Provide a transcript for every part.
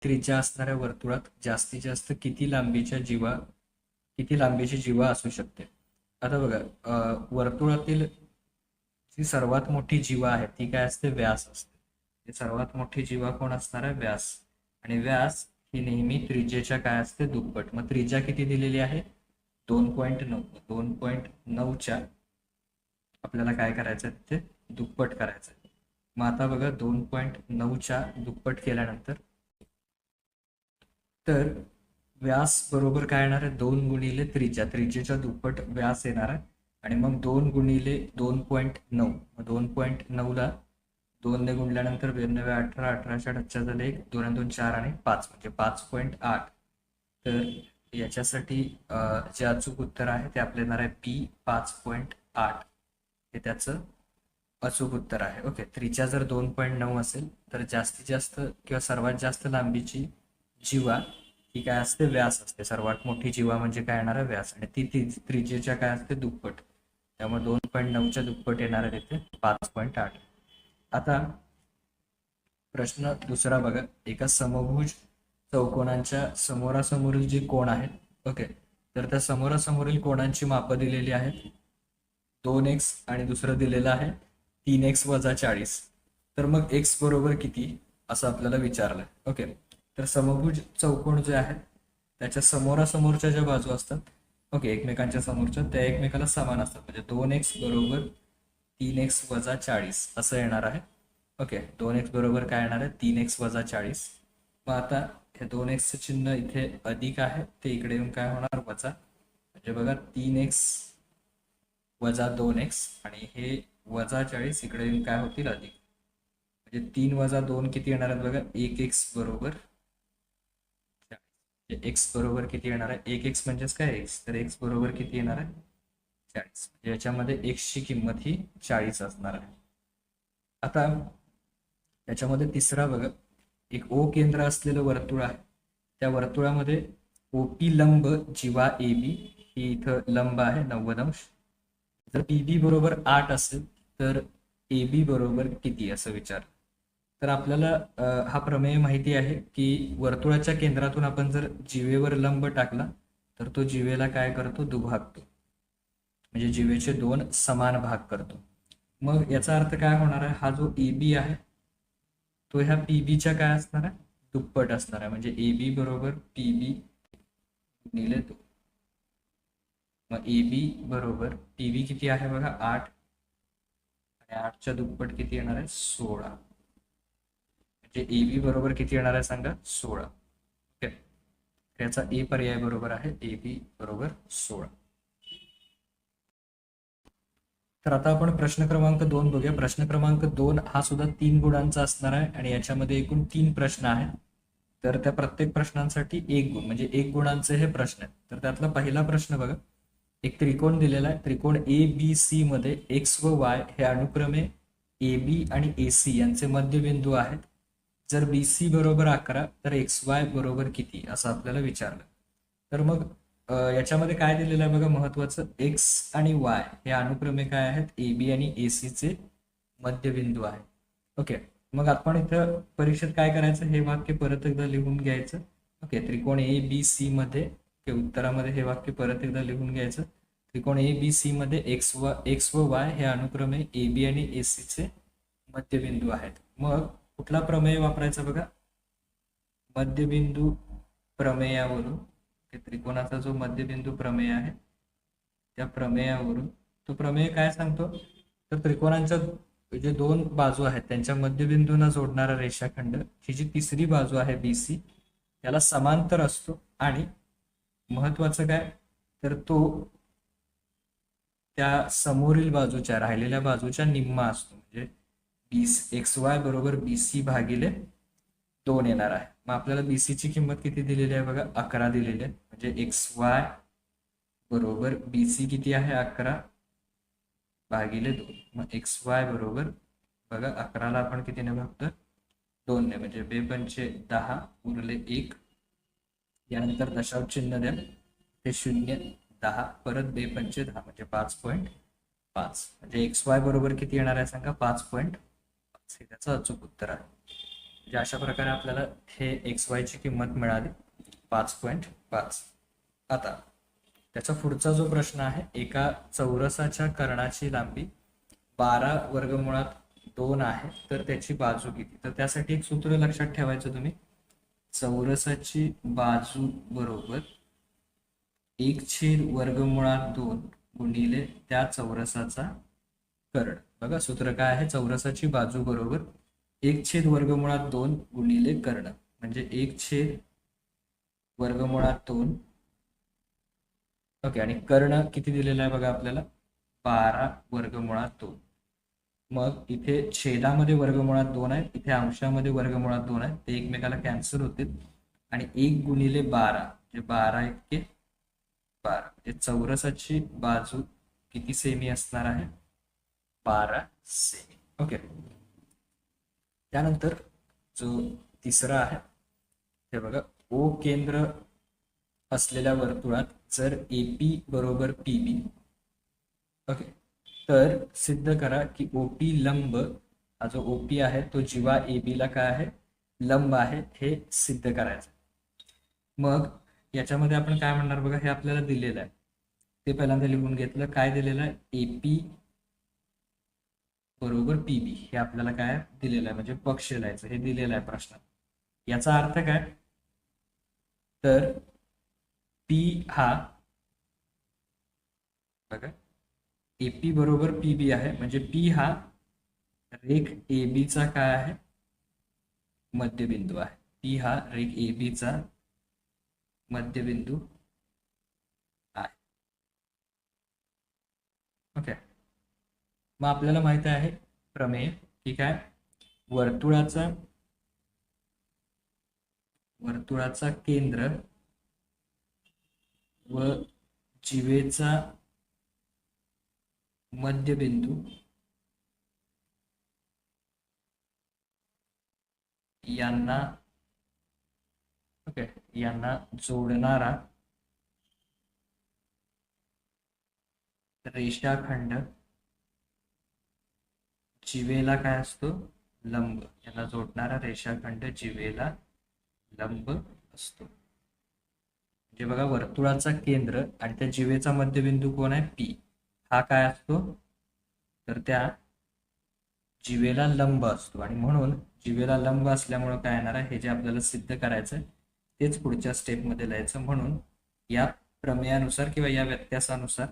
त्रिज्या असणाऱ्या वर्तुळात जास्तीत जास्त किती लांबीची जीवा असू शकते? आता बघा, वर्तुळातील जी सर्वात मोठी जीवा आहे ती काय असते? व्यास असते. ती सर्वात मोठी जीवा कोण असणार आहे? व्यास. आणि व्यास ही नेहमी त्रिज्येच्या काय असते? दुप्पट. मग त्रिज्या किती दिलेली आहे? 2.9. 2.9च्या आपल्याला काय करायचं? ते दुप्पट करायचं. मग आता बघा, 2.9च्या दुप्पट केल्यानंतर तर व्यास बरोबर काय येणार आहे? 2 गुणिले त्रिज्या. त्रिज्येच्या दुप्पट व्यास येणार आहे. आणि मग 2 गुणिले 2.9. 2.9ला 2 ने गुणल्यानंतर 92, 18, 18 8 झाले 1, 2 2 4 आणि 5 म्हणजे 5.8. तर याच्यासाठी जे अचूक उत्तर आहे ते आपलं येणार आहे पी 5.8. हे त्याचं अचूक उत्तर आहे. ओके, त्रिज्या जर 2.9 असेल तर जास्तीत जास्त किंवा सर्वात जास्त लांबीची जीवा ही काय असते? व्यास असते. सर्वात मोठी जीवा म्हणजे काय येणार आहे? व्यास. आणि ती त्रिज्येच्या काय असते? दुप्पट. त्यामुळे 2.9च्या दुप्पट येणार आहे तिथे 5.8. आता प्रश्न दुसरा बघा, एका समभुज चौकोनांच्या समोरासमोरील जे कोण आहेत, ओके, तर त्या समोरासमोरील कोणांची मापं दिलेली आहेत. 2x आणि दुसरं दिलेलं आहे 3x वजा 40. तर मग x बरोबर किती असं आपल्याला विचारलंय. ओके, तर समभुज चौकोन जे आहेत त्याच्या समोरासमोरच्या ज्या बाजू असतात, ओके, एकमेकांच्या समोरच्या, त्या एकमेकाला समान असतात. म्हणजे 2x बरोबर 3x वजा 40 असं येणार आहे. ओके, 2x बरोबर काय येणार आहे? 3x वजा 40. मग आता हे 2x चिन्ह इथे अधिक आहे ते इकडे येऊन काय होणार? वजा. म्हणजे बघा 3x वजा 2x आणि हे वजा 40 इकडे येऊन काय होतील? अधिक. म्हणजे 3 वजा 2 किती येणार आहेत? बघा 1x बरोबर 40. x बरोबर किती येणार आहे? 1x म्हणजेच काय? x. तर x बरोबर किती येणार आहे? 40. म्हणजे याच्यामध्ये x ची किंमत ही 40 असणार आहे. आता याच्यामध्ये तिसरा बघा, एक ओ केंद्र असलेलं वर्तुळ आहे. त्या वर्तुळामध्ये ओपी लंब जीवा AB ही इथं लंब आहे 90 अंश. जर PB बरोबर 8 असेल तर AB बरोबर किती असं विचार. तर आपल्याला हा प्रमेय माहिती आहे की वर्तुळाच्या केंद्रातून आपण जर जीवेवर लंब टाकला तर तो जीवेला काय करतो? दुभागतो. म्हणजे जीवेचे 2 समान भाग करतो. मग याचा अर्थ काय होणार आहे? हा जो AB आहे तो ह्या PBच्या काय असणार आहे? दुप्पट असणार आहे. म्हणजे AB बरोबर PB गुणिले 2. मग AB बरोबर PB किती आहे बघा? 8 आणि 8च्या दुप्पट किती येणार आहे? 16. म्हणजे AB बरोबर किती येणार आहे सांगा? 16. ओके, याचा ए पर्याय बरोबर आहे. AB बरोबर 16. तर आता आपण प्रश्न क्रमांक 2 बघूया. प्रश्न क्रमांक 2 हा सुद्धा 3 गुणांचा असणार आहे आणि याच्यामध्ये एकूण 3 प्रश्न आहेत. तर त्या प्रत्येक प्रश्नांसाठी 1 गुण, म्हणजे 1 गुणांचे हे प्रश्न आहेत. तर त्यातला पहिला प्रश्न बघा, एक त्रिकोण दिलेला आहे. त्रिकोण ABC मध्ये x व y हे अनुक्रमे AB आणि AC यांचे मध्यबिंदू आहेत. जर BC बरोबर 11 तर XY बरोबर किती असं आपल्याला विचारलं. तर मग याच्यामध्ये काय दिलेलं आहे बघा महत्वाचं, x आणि y हे अनुक्रमे काय आहेत? AB आणि AC चे मध्यबिंदू आहेत. ओके, मग आपण इथं परीक्षेत काय करायचं? हे वाक्य परत एकदा लिहून घ्यायचं. ओके, त्रिकोण ABC मध्ये उत्तरामध्ये हे वाक्य परत एकदा लिहून घ्यायचं. त्रिकोण ABC मध्ये x व y हे अनुक्रमे AB आणि AC चे मध्यबिंदू आहेत. मग कुठला प्रमेय वापरायचा बघा? मध्यबिंदू प्रमेयावरून, त्रिकोणाचा जो मध्यबिंदू प्रमेय आहे त्या प्रमेयावरून, तो प्रमेय काय सांगतो? तर त्रिकोणांच्या जे 2 बाजू आहेत त्यांच्या मध्यबिंदूंना जोडणारा रेषाखंड ही जी तिसरी बाजू आहे BC त्याला समांतर असतो. आणि महत्वाचं काय, तर तो त्या समोरील बाजूच्या राहिलेल्या बाजूच्या निम्मा असतो. म्हणजे XY बरोबर BC भागिले 2 येणार आहे. मग आपल्याला BC ची किंमत किती दिलेली आहे बघा? 11 दिलेली आहे. म्हणजे XY बरोबर BC किती आहे? 11 भागिले 2. मग XY बरोबर बघा 11ला आपण कितीने भागतो? 2 ने. म्हणजे 2 पंचे 10 उरले 1. यानंतर दशांश चिन्ह द्या. ते 0 10 परत 2 पंचे 10 म्हणजे 5.5. म्हणजे XY बरोबर किती येणार आहे सांगा? 5.5. हे त्याचं अचूक उत्तर आहे. म्हणजे अशा प्रकारे आपल्याला हे एक्स वायची किंमत मिळाली 5.5. आता त्याचा पुढचा जो प्रश्न आहे, एका चौरसाच्या कर्णाची लांबी 12 वर्गमुळात 2 आहे, तर त्याची बाजू किती? तर त्यासाठी एक सूत्र लक्षात ठेवायचं तुम्ही. चौरसाची बाजू बरोबर 1/वर्गमुळात 2 गुणिले त्या चौरसाचा कर्ण. बघा सूत्र काय आहे, चौरसाची बाजू बरोबर 1/वर्गमुळात 2 गुणिले कर्ण, म्हणजे 1/वर्गमुळात 2. ओके, आणि कर्ण किती दिलेला आहे बघा आपल्याला, 12 वर्गमुळात 2. मग इथे छेदामध्ये वर्गमुळात 2 आहे, इथे अंशामध्ये वर्गमुळात 2 आहे, ते एकमेकाला कॅन्सल होतील. आणि 1 गुणिले 12 म्हणजे 12 × 1 = 12. म्हणजे चौरसाची बाजू किती सेमी असणार आहे, 12 सेमी. ओके, त्यानंतर जो तिसरा आहे ते बघा, ओ केंद्र असलेल्या वर्तुळात जर एपी बरोबर पीबी, ओके, तर सिद्ध करा की ओपी लंब, हा जो ओपी आहे तो जीवा एबी ला काय आहे, लंब आहे, हे सिद्ध करायचं. मग याच्यामध्ये आपण काय म्हणणार बघा, हे आपल्याला दिलेलं आहे, ते पहिल्यांदा लिहून घेतलं. काय दिलेलं आहे, एपी बरोबर पीबी, हे आपल्याला काय दिलेलं आहे, म्हणजे पक्ष लिहायचं, हे दिलेलं आहे प्रश्नात. याचा अर्थ काय, तर पी हा बघा एपी बरोबर पीबी आहे, म्हणजे पी हा रेख एबी चा काय आहे, मध्यबिंदू आहे. पी हा रेख एबी चा मध्यबिंदू आहे. ओके, मग आपल्याला माहिती आहे प्रमेय की काय, वर्तुळाचा केंद्र व जीवेचा मध्यबिंदू यांना जोडणारा रेषाखंड जीवेला काय असतो, लंब. यांना जोडणारा रेषाखंड जीवेला लंब असतो. म्हणजे बघा, वर्तुळाचा केंद्र आणि त्या जीवेचा मध्यबिंदू कोण आहे, पी, हा काय असतो, तर त्या जीवेला लंब असतो. आणि म्हणून जीवेला लंब असल्यामुळे काय येणार आहे, हे जे आपल्याला सिद्ध करायचं तेच पुढच्या स्टेपमध्ये लिहायचं. म्हणून या प्रमेयानुसार किंवा या व्यत्यासानुसार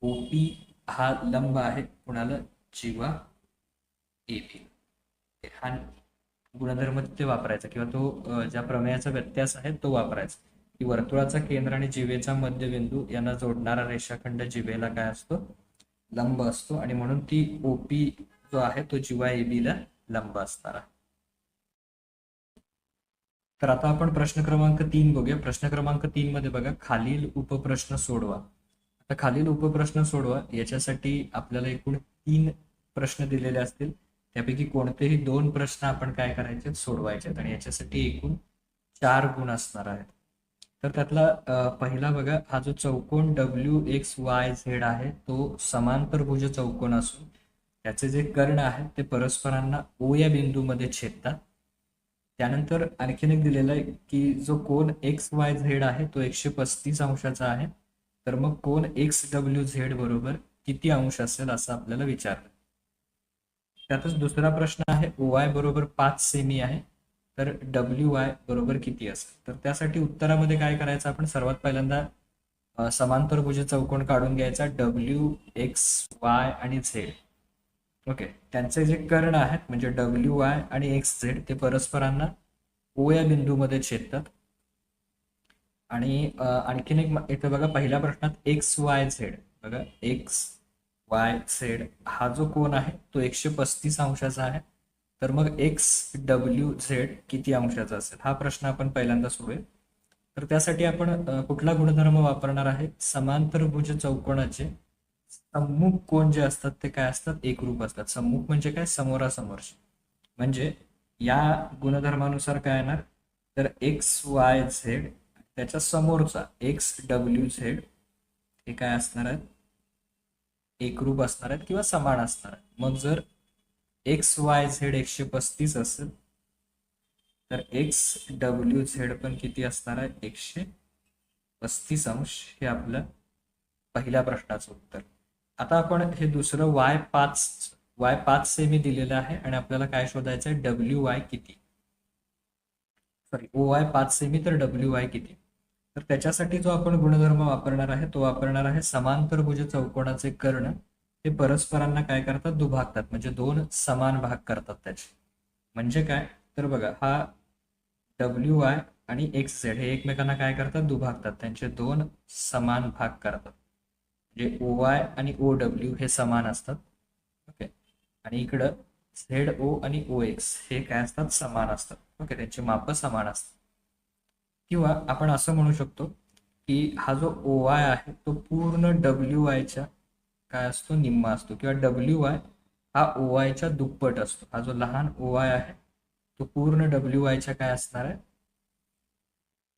ओपी हा लंब आहे कुणाला, जीवा एबी. हा गुणधर्म ते वापरायचा, किंवा तो ज्या प्रमेयाचा व्यत्यास आहे तो वापरायचा, की वर्तुळाचा केंद्र आणि जीवेचा मध्यबिंदू यांना जोडणारा रेषाखंड जीवेला काय असतो, लंब असतो. आणि म्हणून ती ओपी जो आहे तो जीवा एबी ला लंब असणार आहे. तर आता आपण प्रश्न क्रमांक 3 बघूया. प्रश्न क्रमांक 3 मध्ये बघा, खालील उपप्रश्न सोडवा. आता खालील उपप्रश्न सोडवा याच्यासाठी आपल्याला एकूण 3 प्रश्न दिलेले असतील, त्यापैकी कोणतेही 2 प्रश्न आपण काय करायचे, सोडवायचे. आणि याच्यासाठी एकूण 4 गुण असणार आहेत. तर त्यातला पहिला बघा, हा जो चौकोन WXYZ आहे तो समांतरभुज चौकोन असून त्याचे जे कर्ण आहेत ते परस्परांना O या बिंदूमध्ये छेदतात. त्यानंतर आणखीन एक दिलेला आहे की जो कोन XYZ आहे तो 135 अंशाचा आहे, तर मग कोन XWZ बरोबर किती अंश असेल असं आपल्याला विचारलं. त्यातच दुसरा प्रश्न आहे, OY बरोबर 5 सेमी आहे, तर WY बरोबर किती असेल. तर त्यासाठी उत्तरामध्ये काय करायचं, आपण सर्वात पहिल्यांदा समांतरभुज चौकोन काढून घ्यायचा, WXY आणि Z. ओके, त्यांचे जे कर्ण आहेत म्हणजे WY आणि XZ ते परस्परांना O या बिंदूमध्ये छेदतात. आणि आणखीन एक इथे बघा, पहिल्या प्रश्नात XYZ बघा, XYZ हा जो कोन आहे तो 135 अंशाचा आहे, तर मग XWZ किती अंशाचा असेल, हा प्रश्न आपण पहिल्यांदा सोडूया. तर त्यासाठी आपण कुठला गुणधर्म वापरणार आहे, समांतरभुज चौकोनाचे सम्मुख कोन जे असतात ते काय असतात, एकरूप असतात. सम्मुख म्हणजे काय, समोरासमोरचे. म्हणजे या गुणधर्मानुसार काय येणार, तर XYZ त्याच्या समोरचा XWZ हे काय असणार आहेत, एकरूप असणार आहेत किंवा समान असणार आहेत. मग जर XYZ 135 असेल तर XWZ पण किती असणार आहे 135 अंश. हे आपलं पहिल्या प्रश्नाचं उत्तर. आता आपण हे दुसरं y5 सेमी दिलेलं आहे आणि आपल्याला काय शोधायचं आहे WY किती, सॉरी OY 5 सेमी तर WY किती. तर त्याच्यासाठी जो आपण गुणधर्म वापरणार आहे तो वापरणार आहे समांतरभुज चौकोनाचे कर्ण हे परस्परांना काय करतात दुभागतात, म्हणजे दोन समान भाग करतात त्याचे. म्हणजे काय तर बघा हा WY आणि XZ हे एकमेकांना काय करतात दुभागतात, त्यांचे दोन समान भाग करतात. म्हणजे OY आणि OW हे समान असतात. ओके, आणि इकडं ZO आणि OX हे काय असतात समान असतात. ओके, त्यांची माप समान असतात. किंवा आपण असं म्हणू शकतो की हा जो OY आहे तो पूर्ण WY च्या काय असतो निम्मा असतो, किंवा WY हा OY च्या दुप्पट असतो. हा जो लहान OY आहे तो पूर्ण WY च्या काय असणार आहे,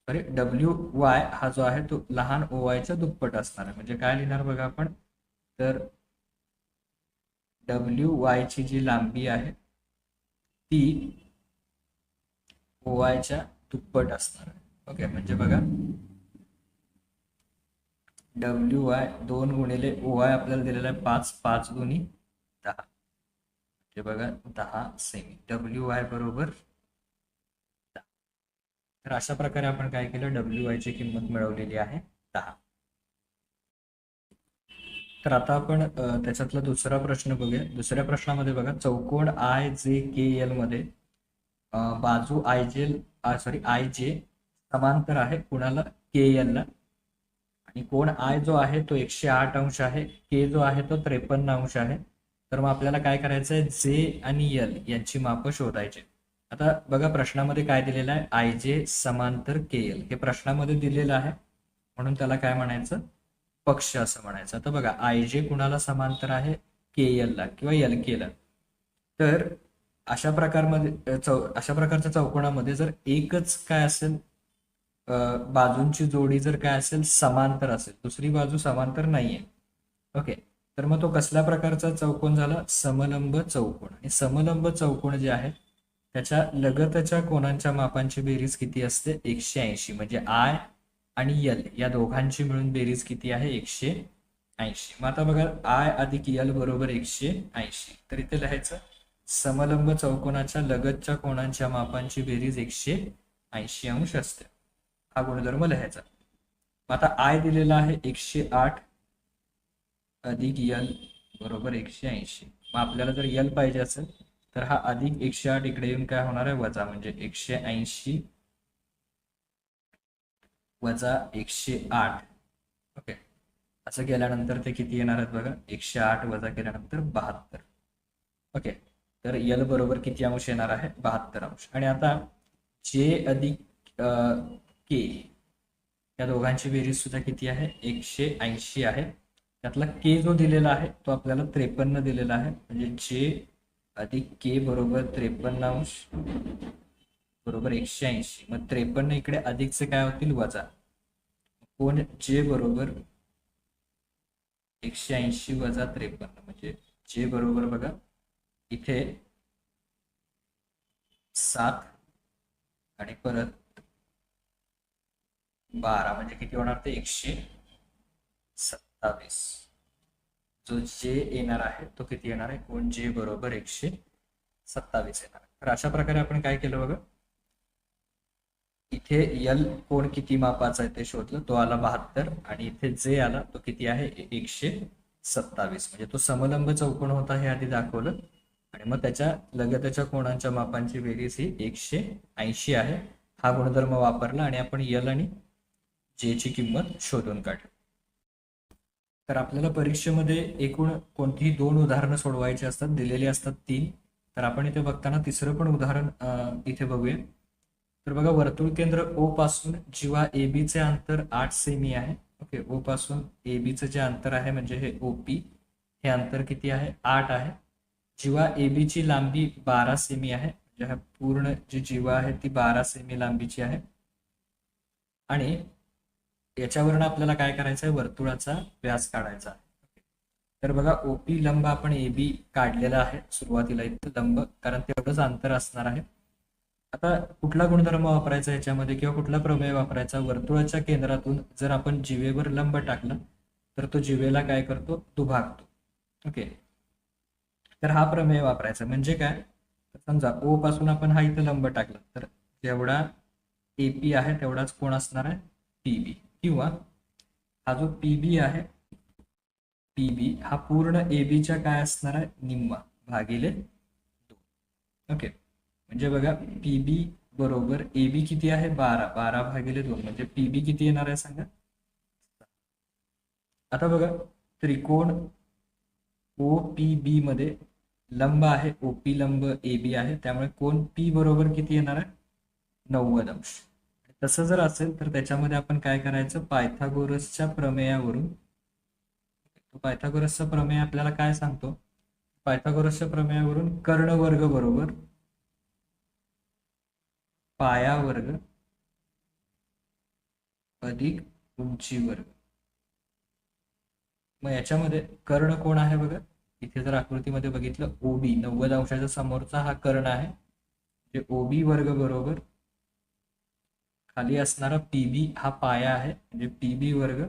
सॉरी WY हा जो आहे तो लहान OY च्या दुप्पट असणार आहे. म्हणजे काय लिहिणार बघा आपण, तर WY ची जी लांबी आहे ती OY च्या दुप्पट असणार आहे. ओके, म्हणजे बघा WY 2 गुणिले OY आपल्याला दिलेला आहे 5, 5 गुणी 10, म्हणजे बघा 10 सेमी. WY बरोबर 10. तर अशा प्रकारे आपण काय केलं WY ची किंमत मिळवलेली आहे 10. तर आता आपण त्याच्यातला दुसरा प्रश्न बघूया. दुसऱ्या प्रश्नामध्ये बघा चौकोन IJKL मध्ये बाजू IJ समांतर आहे कुणाला KL ला, आणि कोण I जो आहे तो 108 अंश आहे, K जो आहे तो 53 अंश आहे. तर मग आपल्याला काय करायचं आहे J आणि L यांची माप शोधायची. आता बघा प्रश्नामध्ये काय दिलेलं आहे IJ समांतर KL हे प्रश्नामध्ये दिलेलं आहे, म्हणून त्याला काय म्हणायचं पक्ष असं म्हणायचं. आता बघा IJ कुणाला समांतर आहे KL ला किंवा LK ला. तर अशा प्रकारच्या चौकोनामध्ये जर एकच काय असेल बाजूंची जोडी जर काय असेल समांतर असेल, दुसरी बाजू समांतर नाहीये, ओके, तर मग तो कसल्या प्रकारचा चौकोन झाला समलंब चौकोन. आणि समलंब चौकोन जे आहे त्याच्या लगतच्या कोणांच्या मापांची बेरीज किती असते 180. म्हणजे I आणि L या दोघांची मिळून बेरीज किती आहे 180. मग आता बघा I अधिक L बरोबर 180. तर इथे लिहायचं समलंब चौकोनाच्या लगतच्या कोणांच्या मापांची बेरीज 180 अंश असते. हा गुणधर्म लिहायचा. आता I दिलेला आहे 108 अधिक L बरोबर 180. मग आपल्याला जर L पाहिजे असेल तर हा अधिक 108 इकडे येऊन काय होणार आहे वजा, म्हणजे 180 वजा 108. ओके, असं केल्यानंतर ते किती येणार आहेत बघा 108 वजा केल्यानंतर 72. ओके, तर L बरोबर किती अंश येणार आहे 72 अंश. आणि आता J अधिक K या दोघांची बेरीज सुद्धा किती आहे 180 आहे. त्यातला K जो दिलेला आहे तो आपल्याला 53 दिलेला आहे, म्हणजे J अधिक K बरोबर 53 अंश बरोबर 180. मग 53 इकडे अधिकचे काय होतील वजा, कोण J बरोबर 180 वजा 53, म्हणजे J बरोबर बघा इथे 7 आणि परत 12, म्हणजे किती होणार ते 127. जो J येणार आहे तो किती येणार आहे कोण J बरोबर 127 येणार. तर अशा प्रकारे आपण काय केलं बघा, इथे L कोण किती मापाचा आहे ते शोधलं, तो आला 72, आणि इथे J आला तो किती आहे 127. म्हणजे तो समलंब चौकोन होता हे आधी दाखवलं, आणि मग त्याच्या लगतच्या कोणांच्या मापांची बेरीज ही 180 आहे. हा गुणधर्म वापरला आणि आपण L आणि J ची किंमत शोधून काढली. तर आपल्याला परीक्षेमध्ये एकूण कोणतीही 2 उदाहरणं सोडवायची असतात, दिलेली असतात 3. तर आपण इथे बघताना तिसरं पण उदाहरण इथे बघूया. तर बघा वर्तुळ केंद्र O पासून जीवा AB चे अंतर 8 सेमी आहे. ओके, O पासून AB चे जे अंतर आहे म्हणजे हे OP हे अंतर किती आहे 8 आहे. जीवा AB ची लांबी 12 सेमी आहे, म्हणजे हा पूर्ण जी जीवा आहे ती 12 सेमी लांबीची आहे. आणि याच्यावरून आपल्याला काय करायचं आहे वर्तुळाचा व्यास काढायचा आहे. तर बघा OP लंब आपण AB काढलेला आहे सुरुवातीला इथं लंब, कारण तेवढंच अंतर असणार आहे. आता कुठला गुणधर्म वापरायचा याच्यामध्ये किंवा कुठला प्रमेय वापरायचा? वर्तुळाच्या केंद्रातून जर आपण जिवेवर लंब टाकला तर तो जिवेला काय करतो? दुभागतो. ओके, तर हा प्रमेय वापरायचा. म्हणजे काय? तर समजा ओ पासून आपण हा इथं लंब टाकला तर जेवढा एपी आहे तेवढाच कोण असणार आहे? पीबी. किंवा हा जो पीबी आहे, पीबी हा पूर्ण एबीच्या काय असणार आहे? निम्मा भागिले 2. ओके, म्हणजे बघा पीबी बरोबर एबी किती आहे? 12. 12 भागिले 2 म्हणजे पीबी किती येणार आहे सांगा? आता बघा त्रिकोण ओ पी बी मध्ये लंब आहे, ओपी लंब एबी आहे, त्यामुळे कोण पी बरोबर किती येणार आहे? 90°. तसं जर असेल तर त्याच्यामध्ये आपण काय करायचं? पायथागोरसच्या प्रमेयावरून, पायथागोरसचा प्रमेय आपल्याला काय सांगतो? पायथागोरसच्या प्रमेयावरून कर्ण वर्ग बरोबर पाया वर्ग अधिक उंची वर्ग. मग याच्यामध्ये कर्ण कोण आहे बघा? इथे जर आकृतीमध्ये बघितलं ओबी 90° समोरचा हा कर्ण आहे. जे ओबी वर्ग बरोबर खाली असणारा पीबी हा पाया आहे, म्हणजे पीबी वर्ग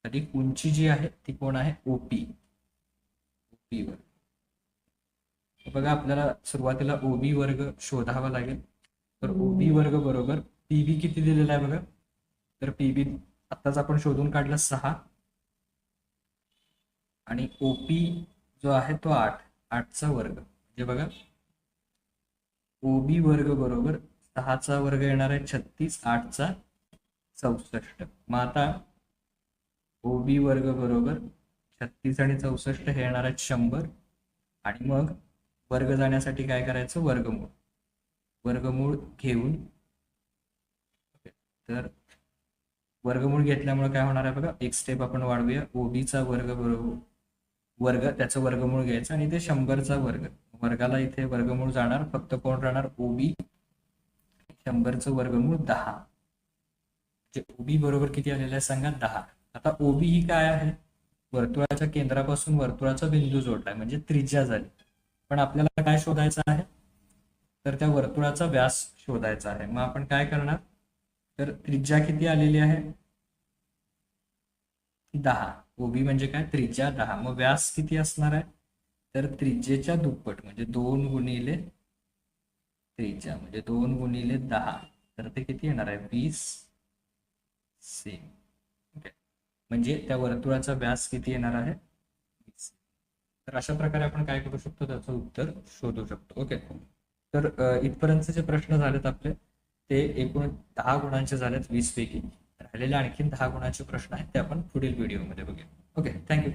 अधिक उंची जी आहे ती कोण आहे? ओपी. ओपी वर्ग. बघा आपल्याला सुरुवातीला ओबी वर्ग शोधावा लागेल. तर ओबी वर्ग बरोबर पीबी किती दिलेला आहे बघा? तर पीबी आत्ताच आपण शोधून काढलं 6 आणि ओपी जो आहे तो 8. 8चा वर्ग म्हणजे बघा ओबी वर्ग बरोबर 6चा वर्ग येणार आहे 36, 8चा 64. मग आता ओबी वर्ग बरोबर 36 आणि 64 हे येणार आहेत 100. आणि मग वर्ग जाण्यासाठी काय करायचं? वर्गमूळ. वर्गमूळ घेऊन, तर वर्गमूळ घेतल्यामुळे काय होणार आहे बघा? एक स्टेप आपण वाढवूया. ओबीचा वर्ग बरोबर वर्ग त्याचं वर्गमूळ घ्यायचं आणि ते 100चा वर्ग. वर्गाला इथे वर्गमूळ जाणार, फक्त कोण राहणार? ओबी. 100चं वर्गमूळ 10. म्हणजे ओबी बरोबर किती आलेलं आहे सांगा? 10. आता ओबी ही काय आहे? वर्तुळाच्या केंद्रापासून वर्तुळाचा बिंदू जोडलाय म्हणजे त्रिज्या झाली. पण आपल्याला काय शोधायचं आहे? तर त्या वर्तुळाचा व्यास शोधायचा आहे. मग आपण काय करणार? तर त्रिज्या किती आलेली आहे? 10. ओबी म्हणजे काय? त्रिज्या 10. मग व्यास किती असणार आहे? तर त्रिज्येच्या दुप्पट म्हणजे 2 गुणिले त्रिज्या म्हणजे 2 गुणिले 10. तर ते किती येणार आहे? 20 सेमी. ओके, म्हणजे त्या वर्तुळाचा व्यास किती येणार आहे? 20. तर अशा प्रकारे आपण काय करू शकतो? त्याचं उत्तर शोधू शकतो. ओके, तर इथपर्यंतचे जे प्रश्न झालेत आपले ते एकूण 10 गुणांचे झालेत 20 पैकी. राहिलेले आणखीन 10 गुणांचे प्रश्न आहेत ते आपण पुढील व्हिडिओमध्ये बघूया. Okay, thank you.